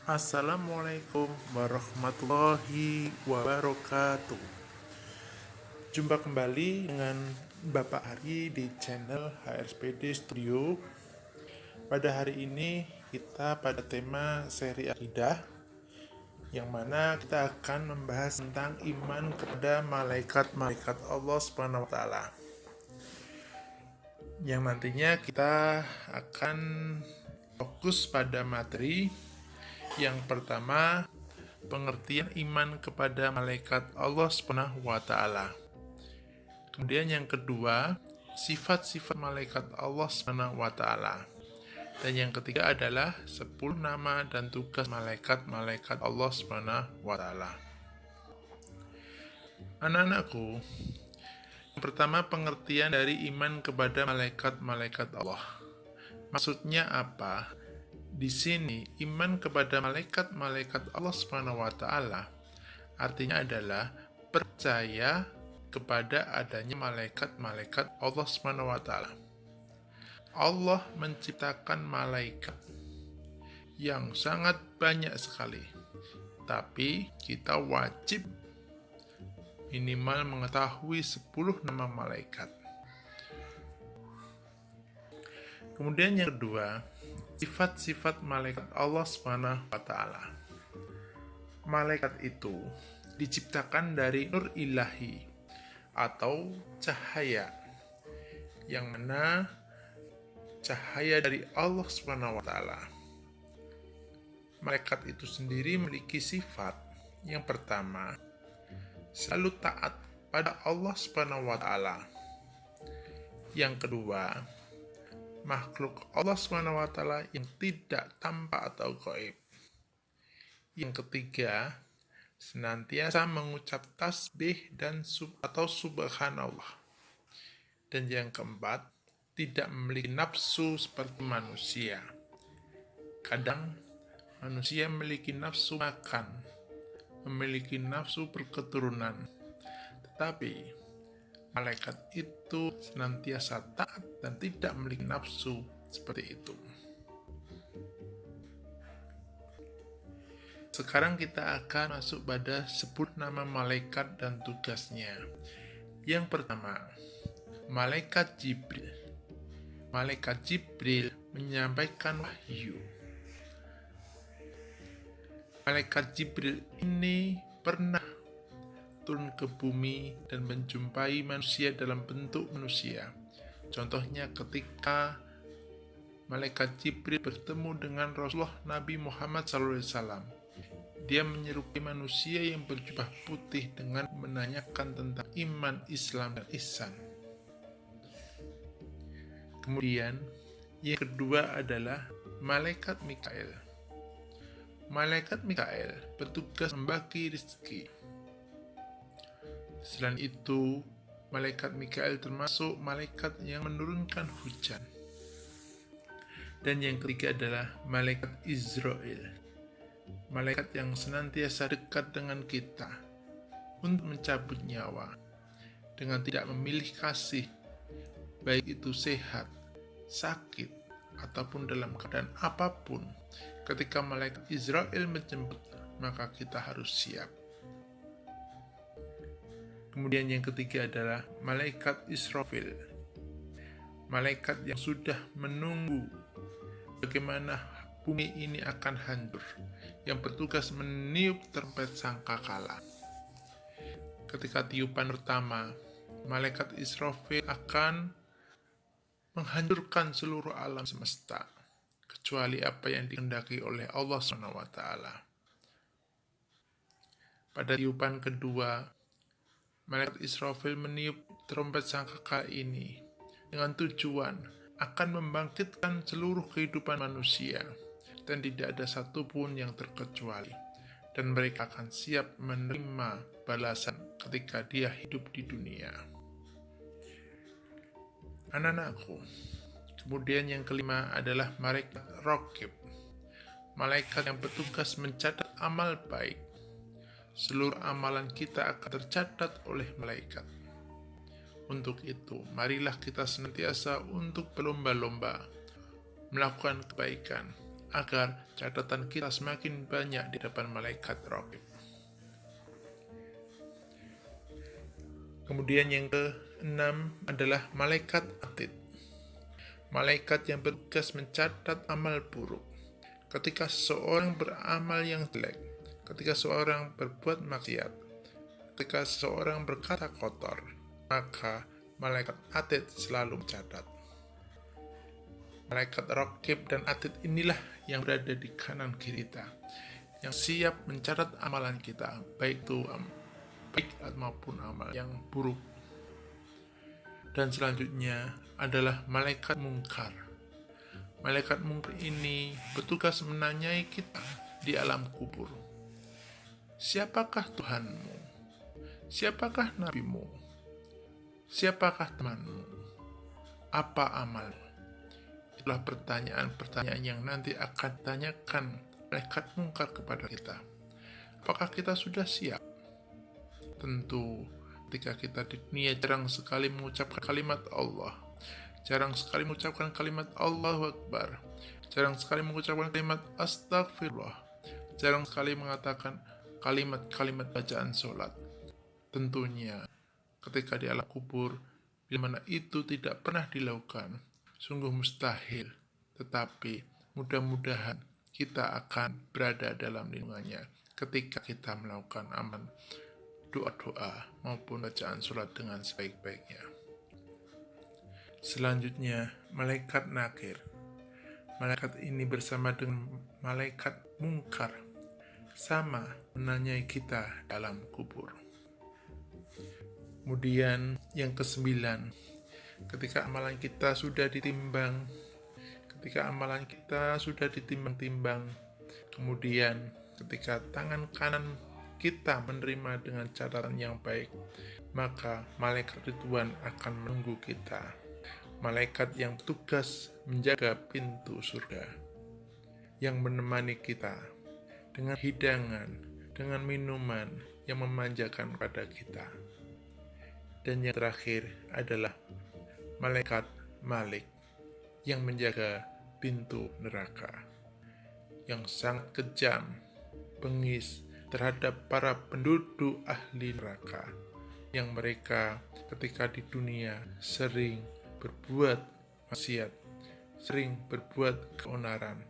Assalamualaikum warahmatullahi wabarakatuh. Jumpa kembali dengan Bapak Ari di channel HRSPD Studio. Pada hari ini kita pada tema seri akidah, yang mana kita akan membahas tentang iman kepada malaikat-malaikat Allah Subhanahu wa taala. Yang nantinya kita akan fokus pada materi. Yang pertama, pengertian iman kepada malaikat Allah Subhanahu wa taala. Kemudian yang kedua, sifat-sifat malaikat Allah Subhanahu wa taala. Dan yang ketiga adalah 10 nama dan tugas malaikat-malaikat Allah Subhanahu wa taala. Anak-anakku, yang pertama, pengertian dari iman kepada malaikat-malaikat Allah. Maksudnya apa? Di sini iman kepada malaikat-malaikat Allah Subhanahu wa taala artinya adalah percaya kepada adanya malaikat-malaikat Allah Subhanahu wa taala. Allah menciptakan malaikat yang sangat banyak sekali. Tapi kita wajib minimal mengetahui 10 nama malaikat. Kemudian yang kedua, sifat-sifat malaikat Allah Subhanahu wa taala. Malaikat itu diciptakan dari nur ilahi atau cahaya, yang mana cahaya dari Allah Subhanahu wa taala. Malaikat itu sendiri memiliki sifat. Yang pertama, selalu taat pada Allah Subhanahu wa taala. Yang kedua, makhluk Allah Subhanahu wa taala yang tidak tampak atau gaib. Yang ketiga, senantiasa mengucap tasbih dan subhanallah. Dan yang keempat, tidak memiliki nafsu seperti manusia. Kadang manusia memiliki nafsu makan, memiliki nafsu berketurunan, tetapi malaikat itu senantiasa taat dan tidak memiliki nafsu seperti itu. Sekarang kita akan masuk pada 10 nama malaikat dan tugasnya. Yang pertama, malaikat Jibril. Malaikat Jibril menyampaikan wahyu. Malaikat Jibril ini pernah turun ke bumi dan menjumpai manusia dalam bentuk manusia. Contohnya ketika malaikat Jibril bertemu dengan Rasulullah Nabi Muhammad SAW. Dia menyerupai manusia yang berjubah putih dengan menanyakan tentang iman, Islam, dan ihsan. Kemudian yang kedua adalah malaikat Mikail. Malaikat Mikail bertugas membagi rezeki. Selain itu, malaikat Mikail termasuk malaikat yang menurunkan hujan. Dan yang ketiga adalah malaikat Israel. Malaikat yang senantiasa dekat dengan kita untuk mencabut nyawa dengan tidak memilih kasih, baik itu sehat, sakit, ataupun dalam keadaan apapun. Ketika malaikat Israel menjemput, maka kita harus siap. Kemudian yang ketiga adalah malaikat Israfil. Malaikat yang sudah menunggu bagaimana bumi ini akan hancur, yang bertugas meniup trompet sangkakala. Ketika tiupan pertama, malaikat Israfil akan menghancurkan seluruh alam semesta, kecuali apa yang dikehendaki oleh Allah SWT. Pada tiupan kedua, malaikat Israfil meniup trompet sangkakala ini dengan tujuan akan membangkitkan seluruh kehidupan manusia, dan tidak ada satupun yang terkecuali, dan mereka akan siap menerima balasan ketika dia hidup di dunia. Anak-anakku, kemudian yang kelima adalah malaikat Raqib. Malaikat yang bertugas mencatat amal baik. Seluruh amalan kita akan tercatat oleh malaikat. Untuk itu, marilah kita senantiasa untuk berlomba-lomba melakukan kebaikan, agar catatan kita semakin banyak di depan malaikat raqib. Kemudian yang keenam adalah malaikat atid. Malaikat yang bertugas mencatat amal buruk. Ketika seseorang beramal yang jelek, ketika seseorang berbuat maksiat, ketika seseorang berkata kotor, maka malaikat atid selalu mencatat. Malaikat raqib dan atid inilah yang berada di kanan kiri kita, yang siap mencatat amalan kita, baik itu baik maupun amal yang buruk. Dan selanjutnya adalah malaikat mungkar. Malaikat mungkar ini bertugas menanyai kita di alam kubur. Siapakah Tuhanmu? Siapakah nabimu? Siapakah temanmu? Apa amalmu? Itulah pertanyaan-pertanyaan yang nanti akan ditanyakan malaikat mungkar kepada kita. Apakah kita sudah siap? Tentu ketika kita di dunia jarang sekali mengucapkan kalimat Allah, jarang sekali mengucapkan kalimat Allahu Akbar, jarang sekali mengucapkan kalimat Astagfirullah, jarang sekali mengatakan kalimat-kalimat bacaan sholat. Tentunya ketika di alam kubur, bila mana itu tidak pernah dilakukan, sungguh mustahil. Tetapi mudah-mudahan kita akan berada dalam lindungannya ketika kita melakukan amal doa-doa maupun bacaan sholat dengan sebaik-baiknya. Selanjutnya, malaikat nakir. Malaikat ini bersama dengan malaikat mungkar sama menanyai kita dalam kubur. Kemudian yang kesembilan, ketika amalan kita sudah ditimbang, kemudian ketika tangan kanan kita menerima dengan catatan yang baik, maka malaikat Ridwan akan menunggu kita. Malaikat yang tugas menjaga pintu surga, yang menemani kita dengan hidangan, dengan minuman yang memanjakan pada kita. Dan yang terakhir adalah malaikat Malik yang menjaga pintu neraka, yang sangat kejam, bengis terhadap para penduduk ahli neraka, yang mereka ketika di dunia sering berbuat maksiat, sering berbuat keonaran,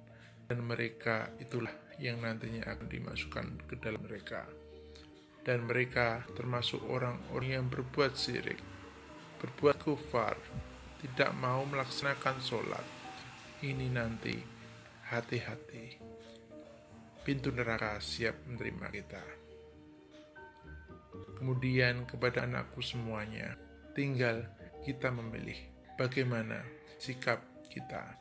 dan mereka itulah yang nantinya akan dimasukkan ke dalam mereka. Dan mereka termasuk orang-orang yang berbuat syirik, berbuat kufar, tidak mau melaksanakan sholat. Ini nanti hati-hati, pintu neraka siap menerima kita. Kemudian kepada anakku semuanya, tinggal kita memilih bagaimana sikap kita.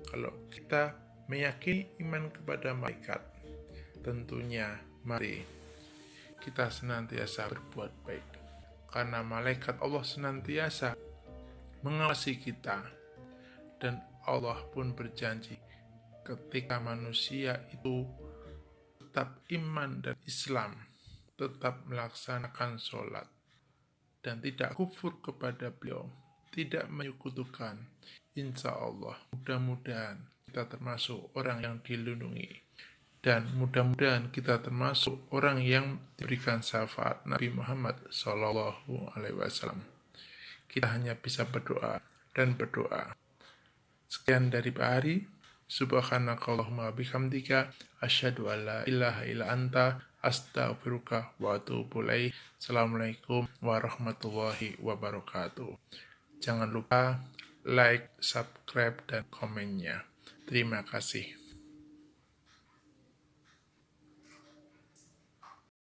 Kalau kita meyakini iman kepada malaikat, tentunya mari kita senantiasa berbuat baik, karena malaikat Allah senantiasa mengawasi kita. Dan Allah pun berjanji ketika manusia itu tetap iman dan Islam, tetap melaksanakan sholat, dan tidak kufur kepada beliau, tidak menyekutukan, insya Allah mudah-mudahan kita termasuk orang yang dilindungi, dan mudah-mudahan kita termasuk orang yang diberikan syafaat Nabi Muhammad SAW. Kita hanya bisa berdoa dan berdoa. Sekian dari Pak Hari. Subhanakallahumma bihamdika asyhadu an la ilaha illa anta astaghfiruka wa atubu ilaik. Assalamualaikum warahmatullahi wabarakatuh. Jangan lupa like, subscribe, dan komennya. Terima kasih.